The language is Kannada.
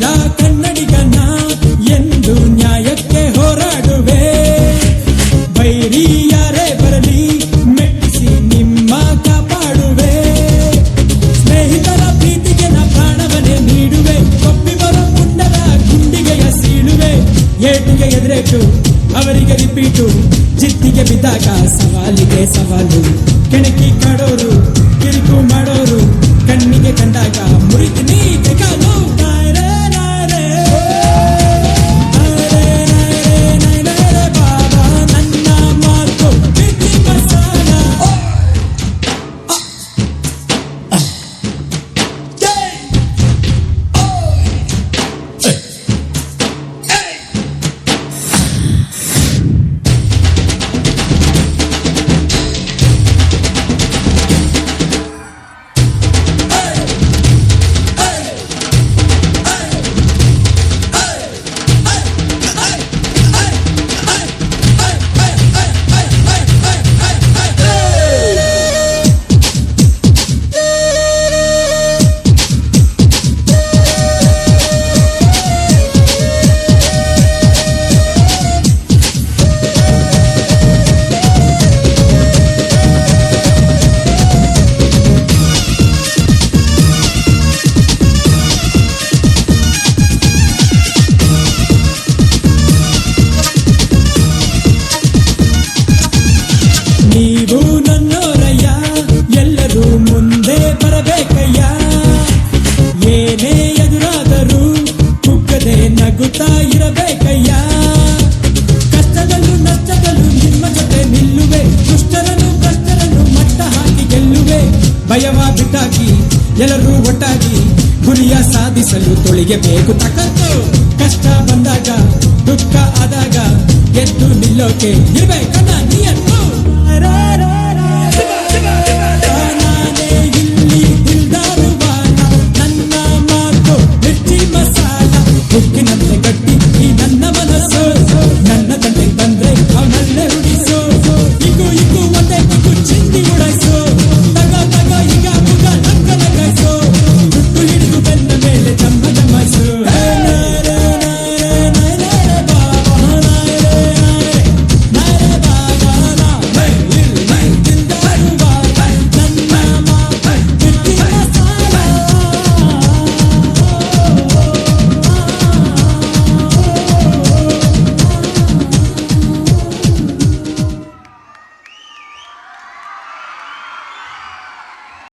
ವೀರ ಕನ್ನಡಿಗನ ಎಂದು ನ್ಯಾಯಕ್ಕೆ ಹೋರಾಡುವೆ. ಬೈರಿ ಯಾರೇ ಬರಲಿ ಮೆಟ್ಟಿಸಿ ನಿಮ್ಮ ಕಾಪಾಡುವೆ. ಸ್ನೇಹಿತರ ಪ್ರೀತಿಗೆ ನಾ ಪ್ರಾಣವನ್ನೇ ನೀಡುವೆ. ಕೊಪ್ಪಿ ಬರೋ ಮುಂಡರ ಗುಂಡಿಗೆಯ ಸೀಳುವೆ. ಏಟಿಗೆ ಎದುರೇಟು ಅವರಿಗೆ ರಿಪೀಟು. ಜಿದ್ದಿಗೆ ಬಿದ್ದಾಗ ಸವಾಲಿಗೆ ಸವಾಲು. ಕೆಣಕಿ ಕಾಡೋರು ಕಿರಿಕು ಮಾಡೋರು ಕಣ್ಣಿಗೆ ಕಂಡಾಗ ಮುರಿತೀನಿ ಕಾಲು. ಬಾಬಾ ನನ್ನ ಮಾತು ಮಿರ್ಚಿ ಮಸಾಲ. ನೀವು ನನ್ನೋರಯ್ಯ, ಎಲ್ಲರೂ ಮುಂದೆ ಬರಬೇಕಯ್ಯ. ಏನೇ ಎದುರಾದರೂ ಕುಗ್ಗದೆ ನಗುತ್ತಾ ಇರಬೇಕಯ್ಯ. ಕಷ್ಟದಲ್ಲೂ ನಷ್ಟದಲ್ಲೂ ನಿಮ್ಮ ಜೊತೆ ನಿಲ್ಲುವೆ. ದುಷ್ಟರನ್ನು ಭ್ರಷ್ಟರನ್ನು ಮಟ್ಟ ಹಾಕಿ ಗೆಲ್ಲುವೆ. ಭಯವ ಬಿಟ್ಟಾಕಿ ಎಲ್ಲರೂ ಒಟ್ಟಾಗಿ ಗುರಿಯ ಸಾಧಿಸಲು ತೊಳಿಗೆಬೇಕು ತಕತ್ತು. ಕಷ್ಟ ಬಂದಾಗ ದುಃಖ ಆದಾಗ ಎದ್ದು ನಿಲ್ಲೋಕೆ ಇರ್ಬೇಕನ್ನ ನಿಯತ್ತು. ನಾನೇ ಇಲ್ಲಿ ದಿಲ್ದಾರುವಾನ, ನನ್ನ ಮಾತು ಮಿರ್ಚಿ ಮಸಾಲ. ಉಕ್ಕಿನಂತೆ ಗಟ್ಟಿ